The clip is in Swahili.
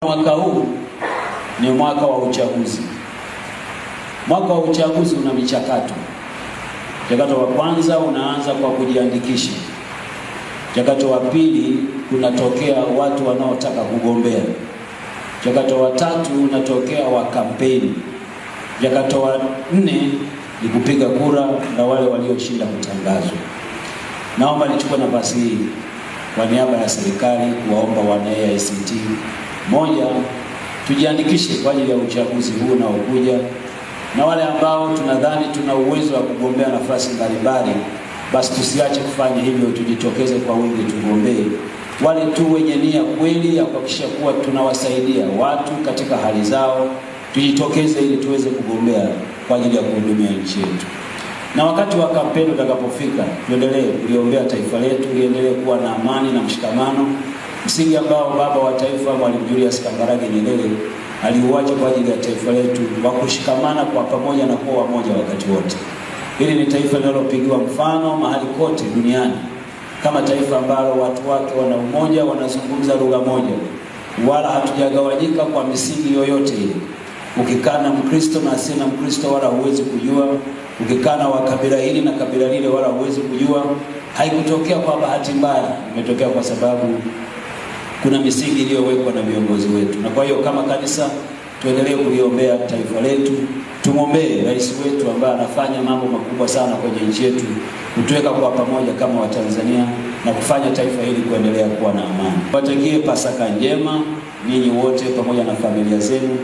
Mwaka huu ni mwaka wa uchaguzi. Mwaka wa uchaguzi una michakato. Mchakato wa kwanza unaanza kwa kujiandikisha. Mchakato wa pili kunatokea watu wanaotaka kugombea. Mchakato wa tatu unatokea wa kampeni. Mchakato wa nne ni kupiga kura na wale walioshinda kutangazwa. Naomba nichukue nafasi hii kwa niaba ya serikali kuwaomba wana AICT, moja, tujiandikishe kwa ajili ya uchaguzi huu unaokuja, na wale ambao tunadhani tuna uwezo wa kugombea nafasi mbalimbali, basi tusiache kufanya hivyo, tujitokeze kwa wingi tugombee. Wale tu wenye nia kweli ya kuhakikisha kuwa tunawasaidia watu katika hali zao, tujitokeze ili tuweze kugombea kwa ajili ya kuhudumia nchi yetu. Na wakati wa kampeni utakapofika, tuendelee kuliombea taifa letu, liendelee kuwa na amani na mshikamano, msingi ambao baba wa taifa Mwalimu Julius Kambarage Nyerere aliuacha kwa ajili ya taifa letu, wa kushikamana kwa pamoja na kuwa wamoja wakati wote. Hili ni taifa linalopigiwa mfano mahali kote duniani kama taifa ambalo watu wake wana umoja, wanazungumza lugha moja, wala hatujagawanyika kwa misingi yoyote ile. Ukikana Mkristo na asiye na Mkristo wala huwezi kujua, ukikana wa kabila hili na kabila lile wala huwezi kujua. Haikutokea kwa bahati mbaya, imetokea kwa sababu kuna misingi iliyowekwa na viongozi wetu. Na kwa hiyo kama kanisa tuendelee kuliombea taifa letu, tumwombee rais wetu ambaye anafanya mambo makubwa sana kwenye nchi yetu, kutuweka kwa pamoja kama Watanzania na kufanya taifa hili kuendelea kuwa na amani. Watakie Pasaka njema ninyi wote pamoja na familia zenu.